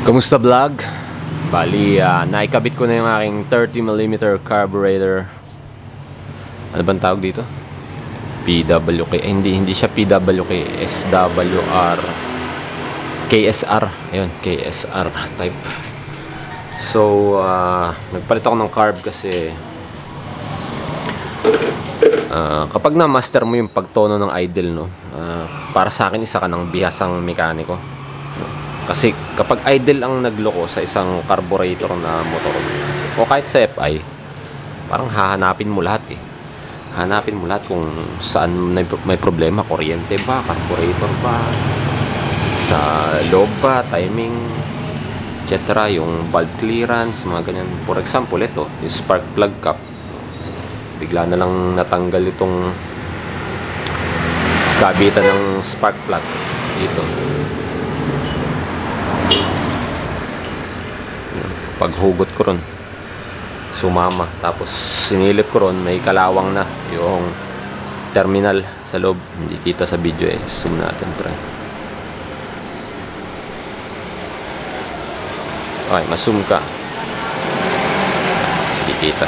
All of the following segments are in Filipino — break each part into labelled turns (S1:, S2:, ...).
S1: Kamusta vlog? Bali, naikabit ko na yung aking 30mm carburetor. Ano bang tawag dito? PWK. Hindi siya PWK. SWR. KSR. Ayun, KSR type. So, nagpalit ako ng carb kasi kapag na-master mo yung pagtono ng idle, no? Para sa akin, isa ka ng bihasang mekaniko. Kasi kapag idle ang nagloko sa isang carburetor na motor o kahit sa FI, parang hahanapin mo lahat eh. Hanapin mo lahat kung saan may problema. Kuryente ba? Carburetor ba? Sa loob ba? Timing? Etc. Yung valve clearance, mga ganyan. For example, ito, yung spark plug cap. Bigla na lang natanggal itong kabitan ng spark plug dito. Paghugot ko ron, sumama. Tapos sinilip ko ron, may kalawang na yung terminal sa loob. Hindi kita sa video eh. Zoom natin, try. Okay, maszoom ka. Hindi kita.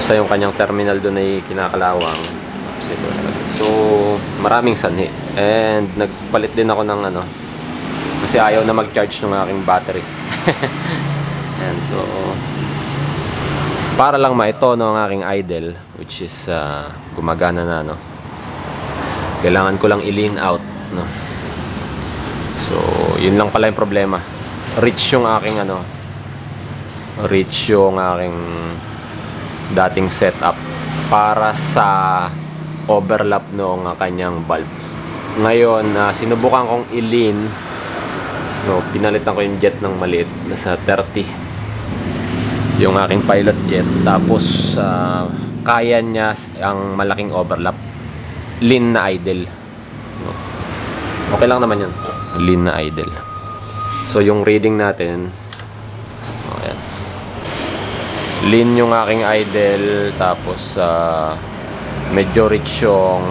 S1: Isa yung kanyang terminal doon ay kinakalawang. So, maraming sanhi. And nagpalit din ako ng ano, kasi ayaw na mag-charge ng aking battery. And so, para lang maitono ang aking idle, which is gumagana na, no? Kailangan ko lang i-lean out, no? So, yun lang pala yung problema. Reach yung aking ano, reach yung aking dating setup para sa overlap ng kanyang valve. Ngayon, sinubukan kong i-lean. No, pinalitan ko yung jet ng maliit, nasa 30 yung aking pilot jet. Tapos kaya niya ang malaking overlap, lean na idle, no? Okay lang naman yun, lean na idle. So yung reading natin, ayan, lean yung aking idle. Tapos medyo rich yung,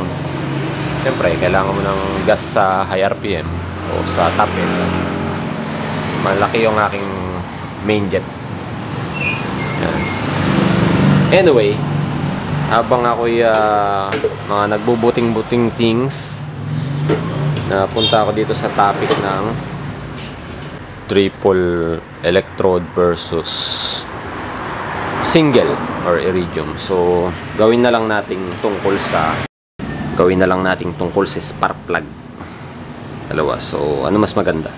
S1: siyempre kailangan mo ng gas sa high RPM o sa top end. Malaki yung aking main jet. Yan. Anyway, habang ako'y mga nagbubuting-buting things, napunta ako dito sa topic ng triple electrode versus single or iridium. So, gawin na lang nating tungkol sa spark plug. Dalawa. So, ano mas maganda?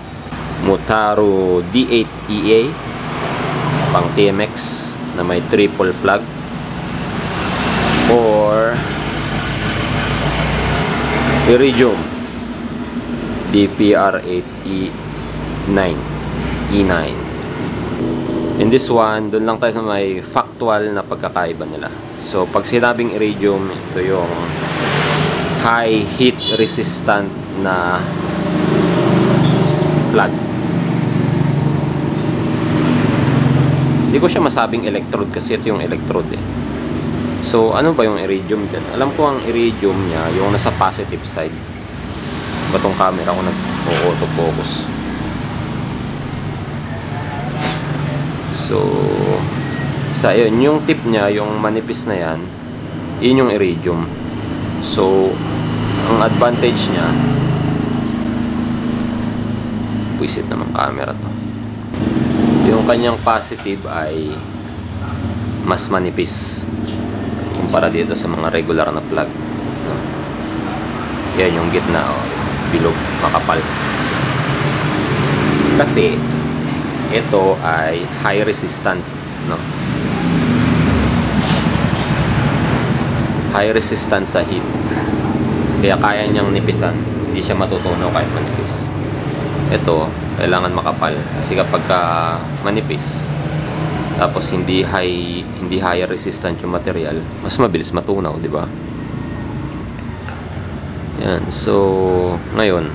S1: Motaro D8EA pang TMX na may triple plug, or iridium DPR8E9. In this one, dun lang tayo sa may factual na pagkakaiba nila. So pag sinabing iridium, ito yung high heat resistant na plug. Hindi ko siya masabing electrode kasi ito yung electrode eh. So ano ba yung iridium dyan? Alam ko ang iridium niya yung nasa positive side. Batong camera ko nag-auto-focus. So sa yun, yung tip niya, yung manipis na yan, yun yung iridium. So ang advantage niya, puwisit naman camera to, yung kanyang positive ay mas manipis kumpara dito sa mga regular na plug, no? Yan yung gitna, oh, bilog, makapal. Kasi ito ay high resistant, no? High resistant sa heat, kaya kaya niyang nipisan, hindi siya matutunaw kahit manipis. Ito, kailangan makapal kasi kapag manipis tapos hindi high resistant yung material, mas mabilis matunaw, di ba? Yan. So ngayon,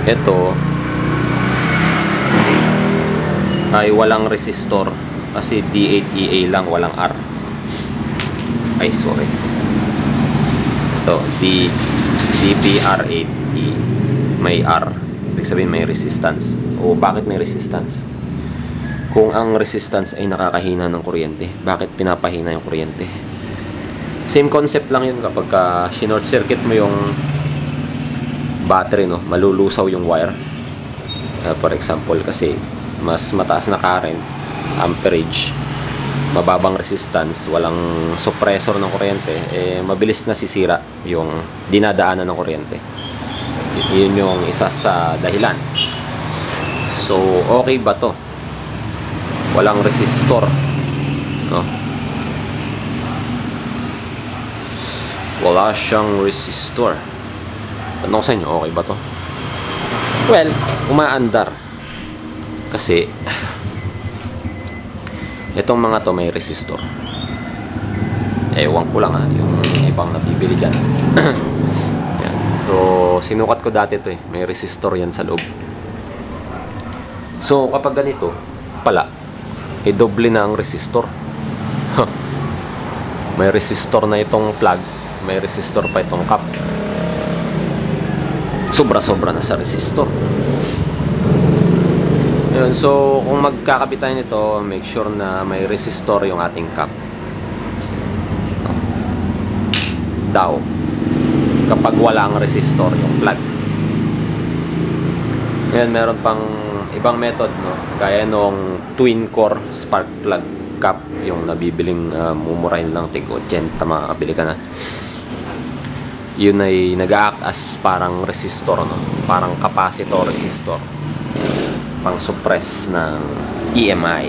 S1: ito ay walang resistor kasi D8EA lang, walang R. Ay, sorry. Ito, DPR8E may R. ibig sabihin may resistance. O bakit may resistance? Kung ang resistance ay nakakahina ng kuryente, bakit pinapahina yung kuryente? Same concept lang yun kapag short circuit mo yung battery, no, malulusaw yung wire. For example, kasi mas mataas na current, amperage, mababang resistance, walang suppressor ng kuryente, mabilis na sisira yung dinadaanan ng kuryente. Yun yung isa sa dahilan. So, okay ba to? Walang resistor, no? Wala siyang resistor. Tanong sa inyo, okay ba to? Well, umaandar. Kasi itong mga to may resistor. Ewan ko lang yung ibang nabibili dyan. Yan. So, sinukat ko dati to may resistor yan sa loob. So, kapag ganito pala, doble na ang resistor. May resistor na itong plug, may resistor pa itong cap. Sobra-sobra na sa resistor. Yun, so kung magkakabit tayo nito, make sure na may resistor yung ating cap. Daw. Kapag walang resistor yung plug. Ngayon, meron pang ibang method, no? Gaya nung twin core spark plug cap, yung nabibiling mumurahin lang, tig 80, makakabili ka na. Yun ay nag-act as parang resistor, no? Parang capacitor resistor, pang suppress ng EMI,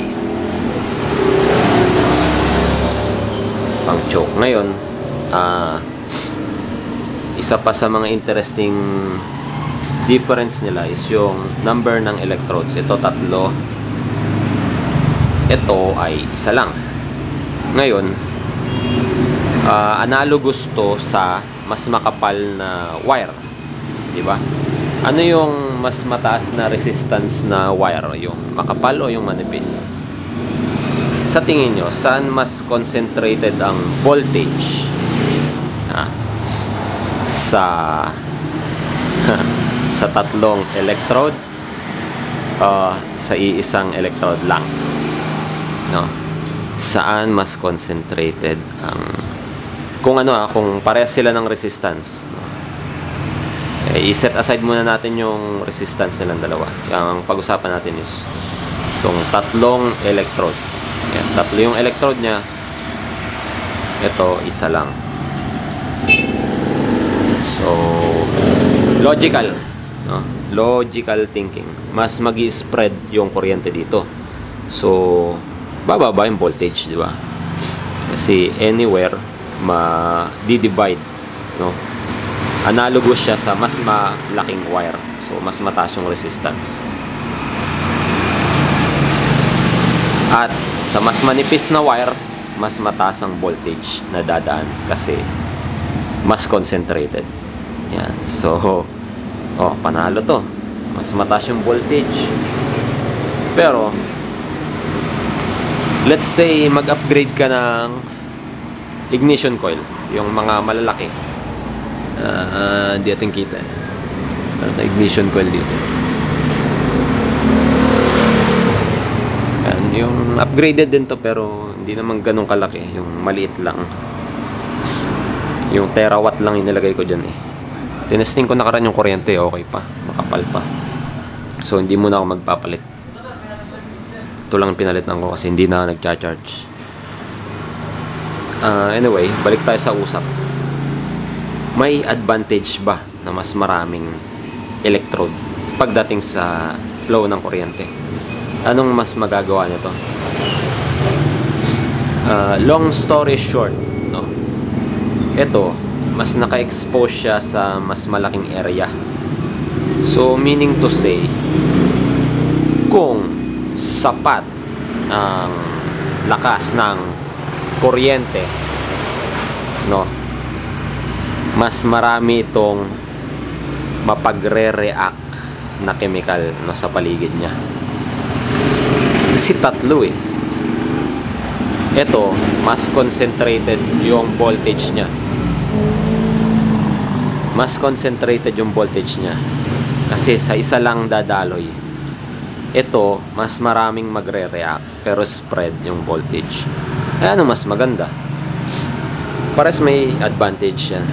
S1: pang choke. Ngayon, isa pa sa mga interesting difference nila is yung number ng electrodes. Ito 3, ito ay isa lang. Ngayon, analogous to sa mas makapal na wire, di ba? Ano yung mas mataas na resistance na wire? Yung makapal o yung manipis? Sa tingin nyo, saan mas concentrated ang voltage? Sa 3 electrode, sa iisang electrode lang, no? Saan mas concentrated ang kung parehas sila ng resistance, no? I-set aside muna natin yung resistance nilang dalawa. Ang pag-usapan natin is itong 3 electrode. Yan, 3 yung electrode nya. Ito, isa lang. So, logical, no? Logical thinking. Mas magi-spread yung kuryente dito. So, bababa yung voltage, di ba? Kasi anywhere ma-divide, no? Analogous siya sa mas malaking wire. So, mas mataas yung resistance. At sa mas manipis na wire, mas mataas ang voltage na dadaan kasi mas concentrated. Yan. So, panalo to. Mas mataas yung voltage. Pero, let's say, mag-upgrade ka ng ignition coil. Yung mga malalaki. Hindi natin kita. Meron na ignition coil dito. Yan. Yung upgraded din to pero hindi naman ganun kalaki. Yung maliit lang. Yung terawatt lang inilagay ko dyan Tinesting ko nakaraan yung kuryente, okay pa, makapal pa. So hindi muna ako magpapalit. Ito lang pinalitan ko kasi hindi na nagcha-charge. Anyway, balik tayo sa usap. May advantage ba na mas maraming electrode pagdating sa flow ng kuryente? Anong mas magagawa nito? Long story short, no? Ito, mas naka-expose siya sa mas malaking area. So, meaning to say, kung sapat ang lakas ng kuryente, no, mas marami itong mapagre-react na chemical, no, sa paligid niya. Kasi 3 Ito, mas concentrated yung voltage niya. Mas concentrated yung voltage niya. Kasi sa isa lang dadaloy. Ito, mas maraming magre-react pero spread yung voltage. Kaya ano mas maganda? Pares may advantage yan.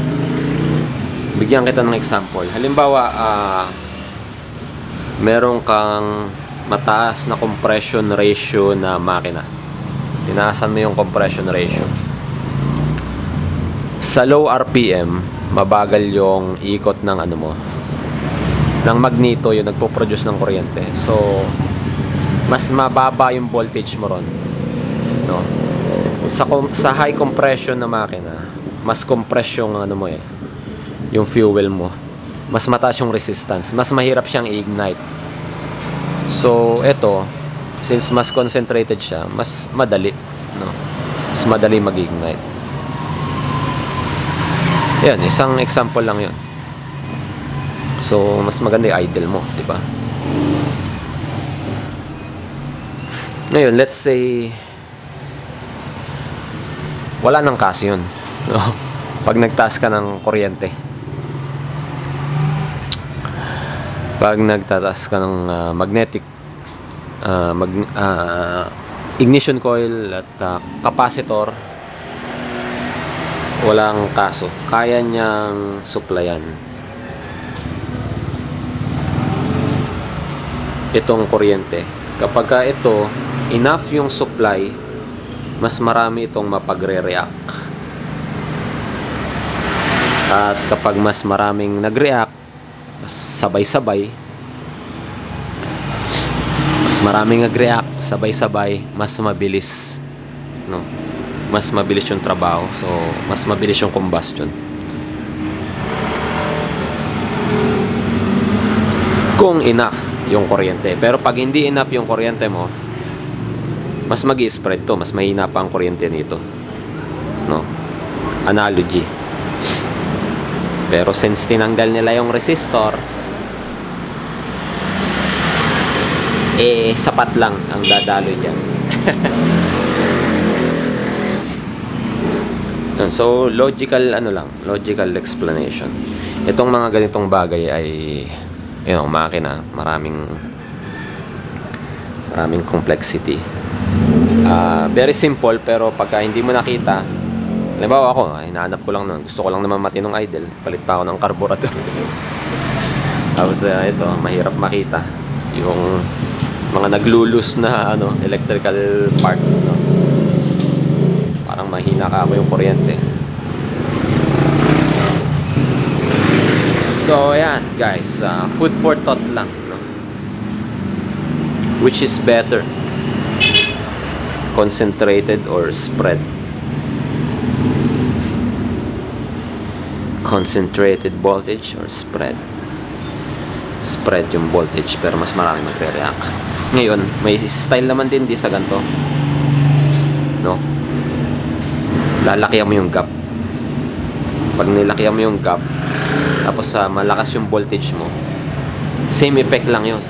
S1: Bigyan kita ng example. Halimbawa, meron kang mataas na compression ratio na makina. Tinaasan mo yung compression ratio. Sa low RPM, mabagal yung ikot ng ano mo, ng magneto, yung nagpo-produce ng kuryente. So, mas mababa yung voltage mo ron, no? Sa high compression na makina, mas compress yung ano mo yung fuel mo. Mas mataas yung resistance. Mas mahirap siyang i-ignite. So, ito, since mas concentrated siya, mas madali, no? Mas madali mag-ignite. Yan, isang example lang yun. So, mas maganda yung idle mo, di ba? Ngayon, let's say wala nang kasi yun, no? Pag nagtaas ka ng kuryente, pag nagtataas ka ng magnetic ignition coil at capacitor, walang kaso, kaya niyang supplyan itong kuryente. Kapag ito enough yung supply, mas marami itong mapagre-react. At kapag mas maraming nag-react, mas sabay-sabay, mas maraming nag-react sabay-sabay, mas mabilis, no? Mas mabilis yung trabaho. So, mas mabilis yung combustion. Kung enough yung kuryente. Pero pag hindi enough yung kuryente mo, mas mag-i-spread to. Mas mahina pa ang kuryente nito, no? Analogy. Pero since tinanggal nila yung resistor, sapat lang ang dadaloy dyan. So, logical explanation. Itong mga ganitong bagay ay, makina, maraming complexity. Very simple, pero pagka hindi mo nakita, halimbawa ako, hinahanap ko lang naman, gusto ko lang naman matinong idle, palit pa ako ng carburetor. Tapos ito, mahirap makita yung mga naglulus na electrical parts, no? Parang mahina ka ako yung kuryente. So ayan guys, food for thought lang, no? Which is better, concentrated or spread? Concentrated voltage or spread? Spread yung voltage pero mas marami magre-react. Ngayon, may style naman din sa ganito, no? Lalakihan mo yung gap. Pag nilakihan mo yung gap, tapos malakas yung voltage mo, same effect lang yun.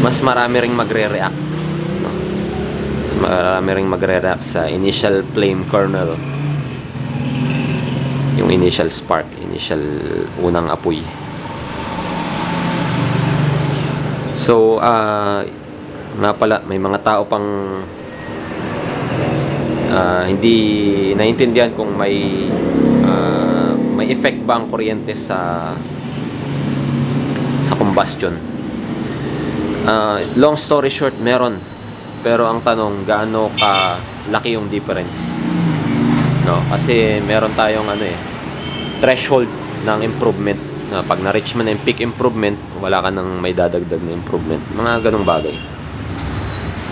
S1: Mas marami ring magre-react, no? Mas marami ring magre-react sa initial flame kernel, yung initial spark, initial unang apoy. So, nga pala, may mga tao pang hindi naintindihan kung may effect ba ang kuryente sa combustion. Long story short, meron. Pero ang tanong, gaano ka laki yung difference, no? Kasi meron tayong threshold ng improvement, na pag na-reach mo na yung peak improvement, wala ka nang may dadagdag na improvement. Mga ganong bagay.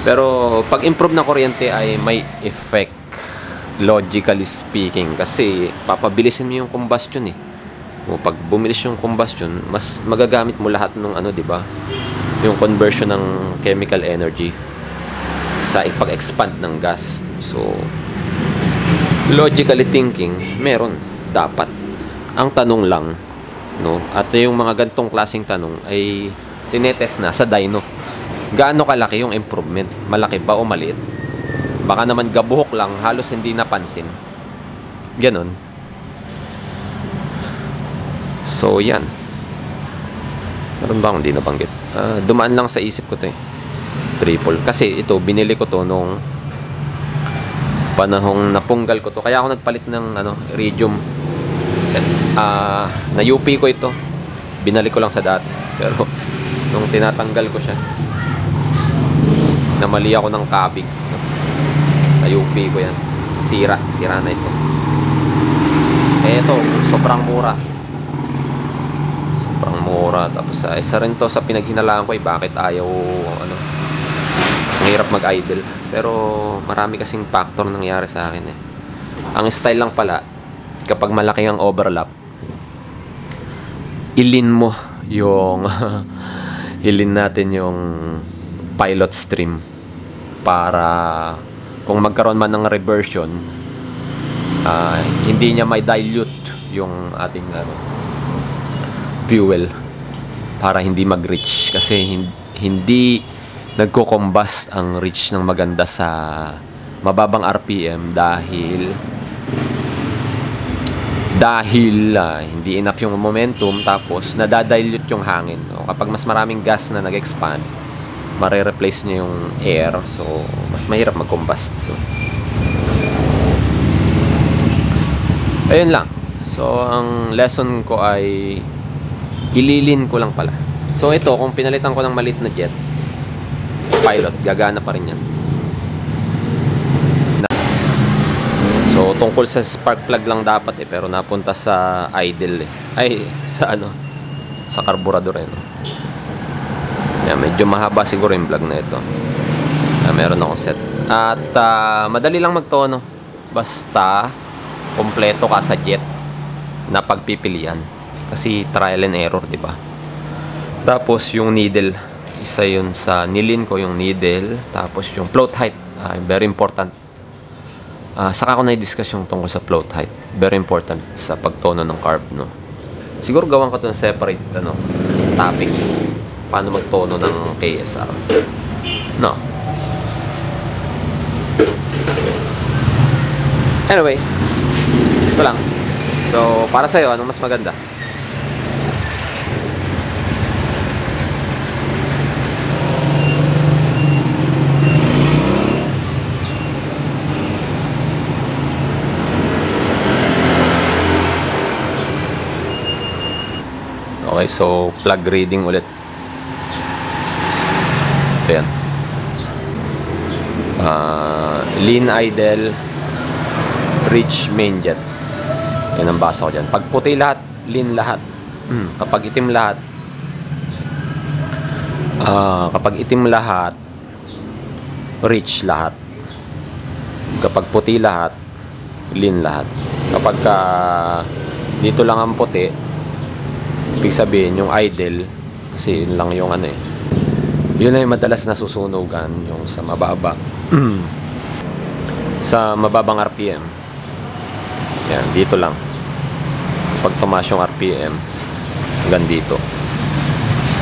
S1: Pero pag improve na kuryente ay may effect, logically speaking, kasi papabilisin mo yung combustion O pag bumilis yung combustion, mas magagamit mo lahat ng di ba? Yung conversion ng chemical energy sa pag-expand ng gas. So logically thinking, meron, dapat. Ang tanong lang, no? At yung mga gantong klaseng tanong ay tinetest na sa dyno. Gaano kalaki yung improvement? Malaki ba o maliit? Baka naman gabuhok lang, halos hindi napansin. Ganon. So yan. Meron ba akong di nabanggit? Dumaan lang sa isip ko to eh. Triple. Kasi ito, binili ko to nung panahong napunggal ko to. Kaya ako nagpalit ng iridium. Na UP ko ito. Binalik ko lang sa dati. Pero nung tinatanggal ko siya, namali ako ng kabig. Na UP ko yan. Sira na ito. Ito, sobrang mura. Tapos isa rin to sa pinaghinalaan ko bakit ayaw ang hirap mag-idle. Pero marami kasing factor nangyari sa akin eh. Ang style lang pala, kapag malaki ang overlap, ilin mo yung hilin natin yung pilot stream para kung magkaroon man ng reversion, hindi niya may dilute yung ating fuel para hindi mag-reach, kasi hindi nagko-combust ang reach ng maganda sa mababang RPM dahil hindi enough yung momentum, tapos nadadilute yung hangin. Kapag mas maraming gas na nag-expand, mare-replace niya yung air, so mas mahirap mag-combust. So ayun lang. So ang lesson ko ay ililin ko lang pala. So ito, kung pinalitan ko ng maliit na jet pilot, gagana pa rin yan. So tungkol sa spark plug lang dapat pero napunta sa idle sa carburetor medyo mahaba siguro yung vlog na ito. Meron akong set at madali lang magtono basta kompleto ka sa jet na pagpipilian, kasi trial and error, di ba? Tapos yung needle, isa yun sa nilin ko, yung needle. Tapos yung float height, very important. Saka ko na-discuss yung tungkol sa float height. Very important sa pagtono ng carb, no? Siguro gawan ko ito ng separate topic. Paano magtono ng KSR, no? Anyway, ito lang. So para sa'yo, anong mas maganda? Okay, so plug reading ulit. Ito yan. Lean idle, reach main jet. Yan ang basa ko dyan. Pag puti lahat, lean lahat. Kapag itim lahat, reach lahat. Kapag puti lahat, lean lahat. Kapag dito lang ang puti, ibig sabihin yung idle, kasi yun lang yung yun lang yung madalas nasusunugan, yung sa mababa sa mababang RPM. Yan, dito lang. Pag tumaas yung RPM hanggang dito,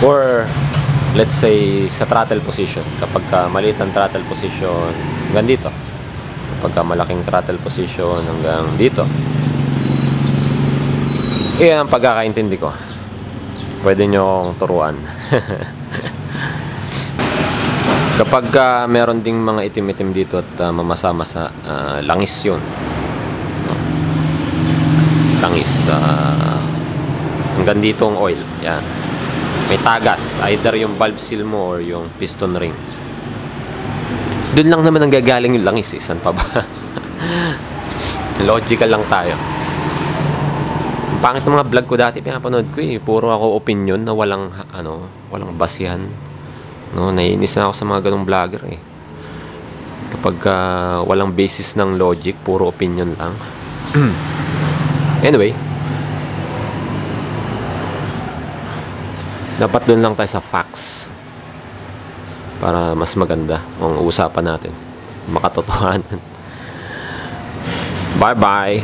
S1: or let's say sa throttle position, kapag maliit ang throttle position hanggang dito, kapag malaking throttle position hanggang dito. Iyan ang pagkakaintindi ko. Pwede nyo akong turuan. Kapag meron ding mga itim-itim dito at mamasa-masa, langis yun. Langis. Hanggang dito ang oil. Yan. May tagas. Either yung valve seal mo or yung piston ring. Doon lang naman ang gagaling yung langis. Saan pa ba? Logical lang tayo. Ang pangit ng mga vlog ko dati, pinapanood ko puro ako opinion na walang basihan. No, naiinis na ako sa mga ganong vlogger kapag walang basis ng logic, puro opinion lang. Anyway, dapat doon lang tayo sa facts para mas maganda ang usapan natin, makatotohanan. Bye bye.